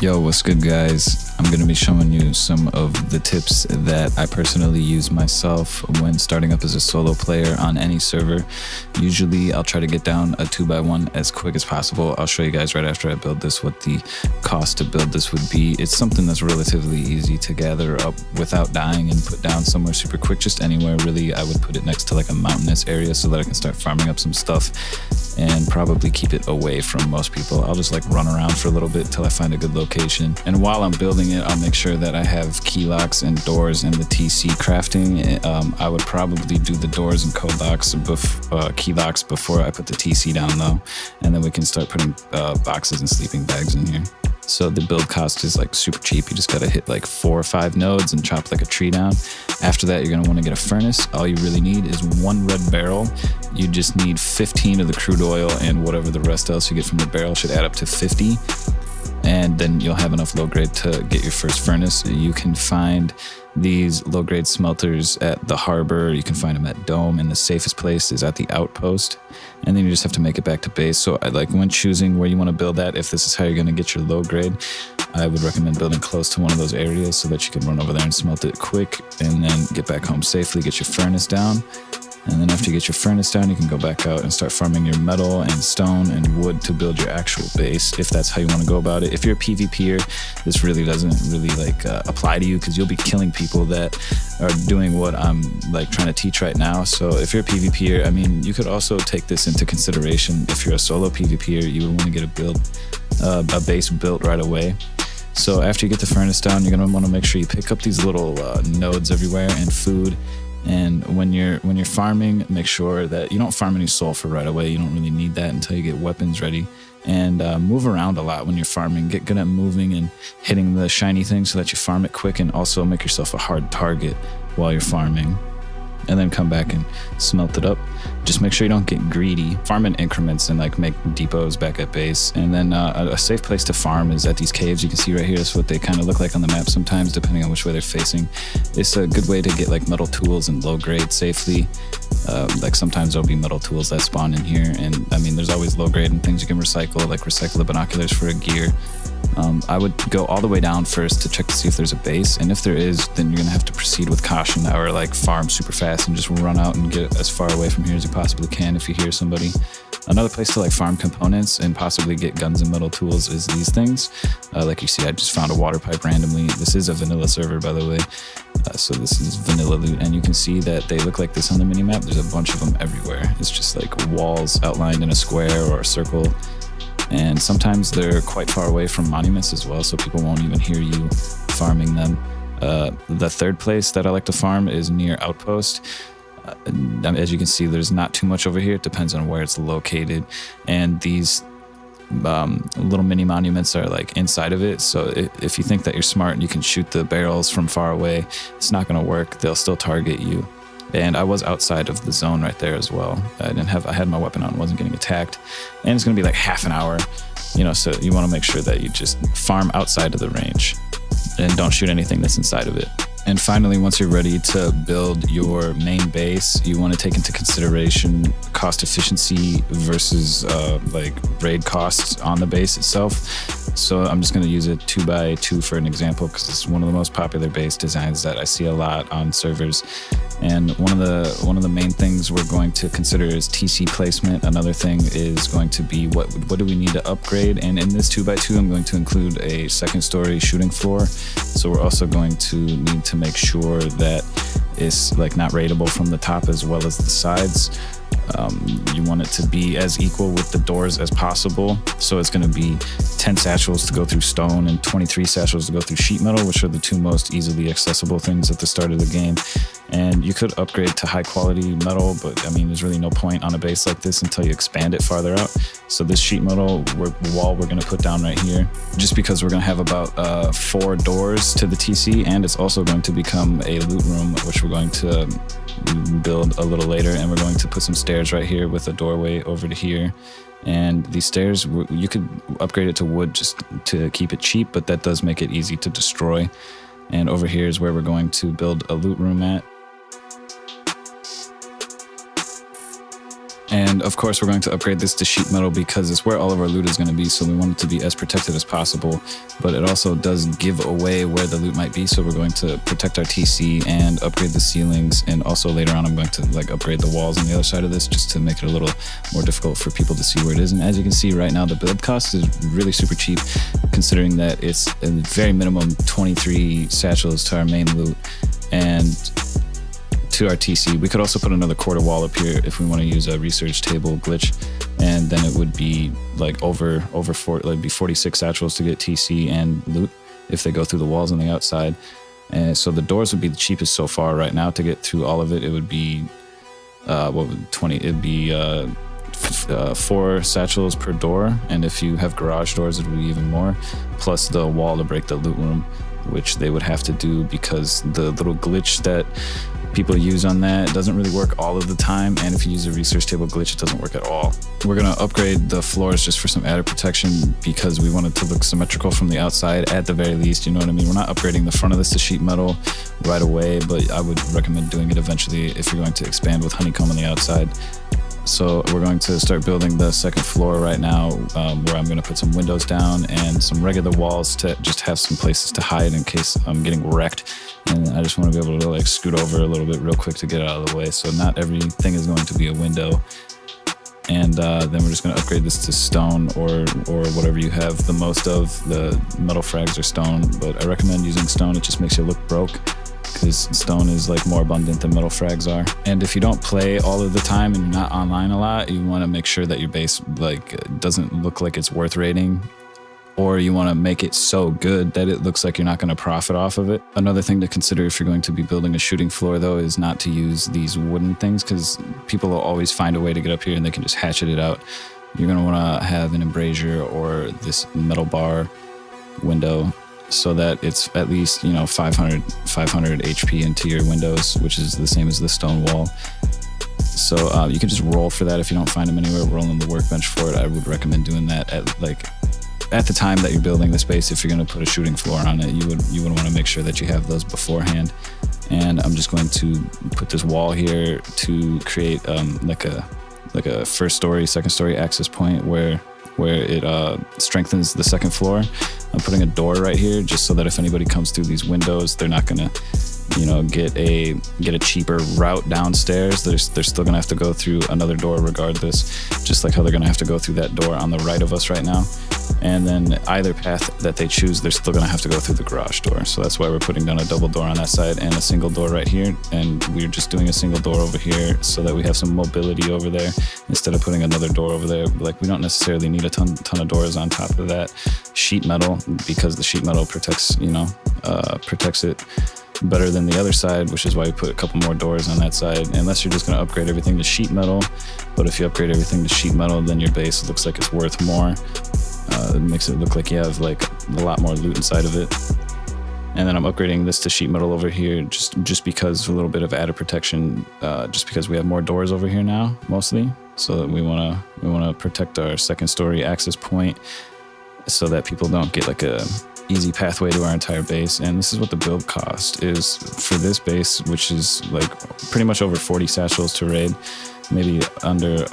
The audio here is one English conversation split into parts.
Yo, what's good guys? I'm going to be showing you some of the tips that I personally use myself when starting up as a solo player on any server. Usually I'll try to get down a 2x1 as quick as possible. I'll show you guys right after I build this what the cost to build this would be. It's something that's relatively easy to gather up without dying and put down somewhere super quick, just anywhere really. I would put it next to like a mountainous area so that I can start farming up some stuff and probably keep it away from most people. I'll just like run around for a little bit until I find a good location. And while I'm building it, I'll make sure that I have key locks and doors and the TC crafting. I would probably do the doors and code locks, key locks before I put the TC down though. And then we can start putting boxes and sleeping bags in here. So the build cost is like super cheap. You just gotta hit like 4 or 5 nodes and chop like a tree down. After that, you're gonna wanna get a furnace. All you really need is 1 red barrel. You just need 15 of the crude oil, and whatever the rest else you get from the barrel should add up to 50. And then you'll have enough low grade to get your first furnace. You can find these low grade smelters at the harbor. You can find them at Dome, and the safest place is at the outpost. And then you just have to make it back to base. So like when choosing where you want to build at, if this is how you're going to get your low grade, I would recommend building close to one of those areas so that you can run over there and smelt it quick and then get back home safely, get your furnace down. And then after you get your furnace down, you can go back out and start farming your metal and stone and wood to build your actual base, if that's how you want to go about it. If you're a PvPer, this really doesn't really apply to you, because you'll be killing people that are doing what I'm like trying to teach right now. So if you're a PvPer, I mean, you could also take this into consideration. If you're a solo PvPer, you would want to get a base built right away. So after you get the furnace down, you're going to want to make sure you pick up these little nodes everywhere and food. And when you're farming, make sure that you don't farm any sulfur right away. You don't really need that until you get weapons ready. And move around a lot when you're farming. Get good at moving and hitting the shiny things so that you farm it quick, and also make yourself a hard target while you're farming. And then come back and smelt it up. Just make sure you don't get greedy. Farm in increments and like make depots back at base. And then a safe place to farm is at these caves. You can see right here, that's what they kind of look like on the map sometimes, depending on which way they're facing. It's a good way to get like metal tools and low grade safely. Like sometimes there'll be metal tools that spawn in here. And I mean, there's always low grade and things you can recycle, like recycle the binoculars for a gear. I would go all the way down first to check to see if there's a base, and if there is, then you're gonna have to proceed with caution, or like farm super fast and just run out and get as far away from here as you possibly can if you hear somebody. Another place to like farm components and possibly get guns and metal tools is these things. Like you see, I just found a water pipe randomly. This is a vanilla server, by the way. So this is vanilla loot, and you can see that they look like this on the minimap. There's a bunch of them everywhere. It's just like walls outlined in a square or a circle. And sometimes they're quite far away from monuments as well, so people won't even hear you farming them. The third place that I like to farm is near Outpost. As you can see, there's not too much over here. It depends on where it's located. And these little mini monuments are like inside of it. So if you think that you're smart and you can shoot the barrels from far away, it's not going to work. They'll still target you. And I was outside of the zone right there as well. I had my weapon on, wasn't getting attacked. And it's gonna be like half an hour, so you wanna make sure that you just farm outside of the range and don't shoot anything that's inside of it. And finally, once you're ready to build your main base, you want to take into consideration cost efficiency versus like raid costs on the base itself. So I'm just going to use a 2x2 for an example, because it's one of the most popular base designs that I see a lot on servers. And one of the main things we're going to consider is TC placement. Another thing is going to be what do we need to upgrade. And in this 2x2, I'm going to include a second story shooting floor. So we're also going to need to make sure that it's like not raidable from the top as well as the sides. You want it to be as equal with the doors as possible. So it's going to be 10 satchels to go through stone and 23 satchels to go through sheet metal, which are the 2 most easily accessible things at the start of the game. And you could upgrade to high quality metal, but I mean, there's really no point on a base like this until you expand it farther out. So this sheet metal wall we're going to put down right here, just because we're going to have about 4 doors to the TC, and it's also going to become a loot room, which we're going to build a little later. And we're going to put some stairs right here with a doorway over to here. And these stairs, you could upgrade it to wood just to keep it cheap, but that does make it easy to destroy. And over here is where we're going to build a loot room at. And And of course, we're going to upgrade this to sheet metal because it's where all of our loot is going to be. So we want it to be as protected as possible, but it also does give away where the loot might be. So we're going to protect our TC and upgrade the ceilings. And also later on, I'm going to like upgrade the walls on the other side of this just to make it a little more difficult for people to see where it is. And as you can see right now, the build cost is really super cheap considering that it's a very minimum 23 satchels to our main loot and to our TC. We could also put another quarter wall up here if we want to use a research table glitch, and then it would be like over 46 satchels to get TC and loot if they go through the walls on the outside. And so the doors would be the cheapest so far right now. To get through all of it, it would be it'd be 4 satchels per door, and if you have garage doors it would be even more, plus the wall to break the loot room, which they would have to do because the little glitch that people use on that doesn't really work all of the time, and if you use a research table glitch it doesn't work at all. We're going to upgrade the floors just for some added protection because we want it to look symmetrical from the outside at the very least, you know what I mean? We're not upgrading the front of this to sheet metal right away, but I would recommend doing it eventually if you're going to expand with honeycomb on the outside. So we're going to start building the second floor right now, where I'm going to put some windows down and some regular walls to just have some places to hide in case I'm getting wrecked. And I just want to be able to like scoot over a little bit real quick to get it out of the way. So not everything is going to be a window. And then we're just going to upgrade this to stone or whatever you have the most of. The metal frags are stone, but I recommend using stone. It just makes you look broke, because stone is like more abundant than metal frags are. And if you don't play all of the time and you're not online a lot, you want to make sure that your base like doesn't look like it's worth raiding, or you want to make it so good that it looks like you're not going to profit off of it. Another thing to consider if you're going to be building a shooting floor though is not to use these wooden things, because people will always find a way to get up here and they can just hatchet it out. You're going to want to have an embrasure or this metal bar window so that it's at least, you know, 500 HP into your windows, which is the same as the stone wall. So you can just roll for that if you don't find them anywhere. Roll on the workbench for it. I would recommend doing that at the time that you're building the space. If you're going to put a shooting floor on it, you would want to make sure that you have those beforehand. And I'm just going to put this wall here to create like a first story, second story access point where it strengthens the second floor. I'm putting a door right here just so that if anybody comes through these windows, they're not gonna, you know, get a cheaper route downstairs. They're still gonna have to go through another door regardless, just like how they're gonna have to go through that door on the right of us right now. And then either path that they choose, they're still gonna have to go through the garage door. So that's why we're putting down a double door on that side and a single door right here. And we're just doing a single door over here so that we have some mobility over there instead of putting another door over there. Like, we don't necessarily need a ton of doors on top of that sheet metal, because the sheet metal protects, you know, protects it better than the other side, which is why we put a couple more doors on that side, unless you're just going to upgrade everything to sheet metal. But if you upgrade everything to sheet metal, then your base looks like it's worth more. It makes it look like you have like a lot more loot inside of it. And then I'm upgrading this to sheet metal over here just because, a little bit of added protection, just because we have more doors over here now, mostly. So that we want to protect our second story access point so that people don't get like a easy pathway to our entire base. And this is what the build cost is for this base, which is like pretty much over 40 satchels to raid, maybe under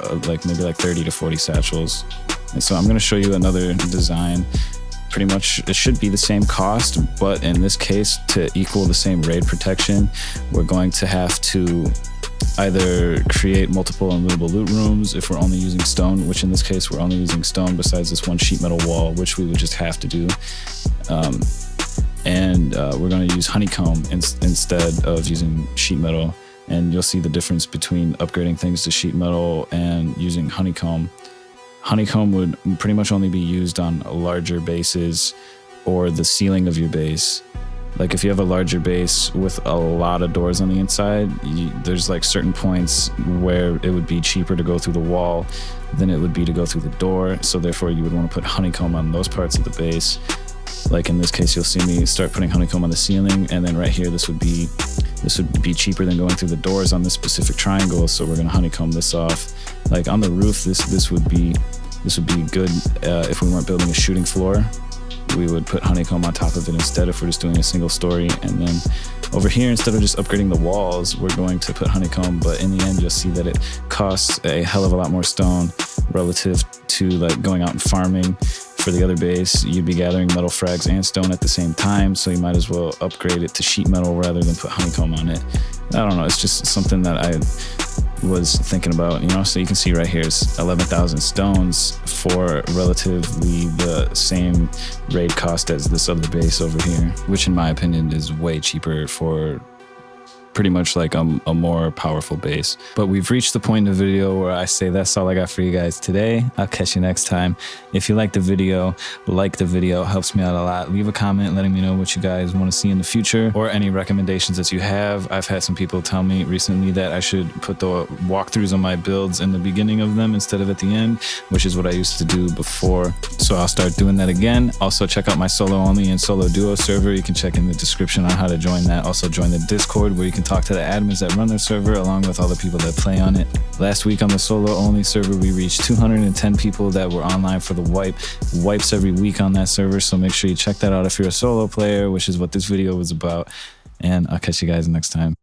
maybe 30 to 40 satchels. And so I'm going to show you another design. Pretty much it should be the same cost, but in this case, to equal the same raid protection, we're going to have to either create multiple unlootable loot rooms if we're only using stone, which in this case we're only using stone besides this one sheet metal wall, which we would just have to do. We're going to use honeycomb instead of using sheet metal. And you'll see the difference between upgrading things to sheet metal and using honeycomb. Honeycomb would pretty much only be used on larger bases or the ceiling of your base. Like if you have a larger base with a lot of doors on the inside, there's like certain points where it would be cheaper to go through the wall than it would be to go through the door. So therefore you would want to put honeycomb on those parts of the base. Like in this case, you'll see me start putting honeycomb on the ceiling, and then right here, this would be cheaper than going through the doors on this specific triangle. So we're going to honeycomb this off. Like on the roof, this would be good if we weren't building a shooting floor. we would put honeycomb on top of it instead if we're just doing a single story. And then over here, instead of just upgrading the walls, we're going to put honeycomb, but in the end, you'll see that it costs a hell of a lot more stone relative to like going out and farming. For the other base, you'd be gathering metal frags and stone at the same time, so you might as well upgrade it to sheet metal rather than put honeycomb on it. I don't know, it's just something that I was thinking about, you know. So you can see right here is 11,000 stones for relatively the same raid cost as this other base over here, which in my opinion is way cheaper for pretty much like a more powerful base. But we've reached the point in the video where I say that's all I got for you guys today. I'll catch you next time. If you like the video, helps me out a lot. Leave a comment letting me know what you guys want to see in the future or any recommendations that you have. I've had some people tell me recently that I should put the walkthroughs on my builds in the beginning of them instead of at the end, which is what I used to do before. So I'll start doing that again. Also check out my solo only and solo duo server. You can check in the description on how to join that. Also join the Discord where you can talk to the admins that run the server along with all the people that play on it. Last week on the solo only server, we reached 210 people that were online for the wipes every week on that server. So make sure you check that out if you're a solo player, which is what this video was about. And I'll catch you guys next time.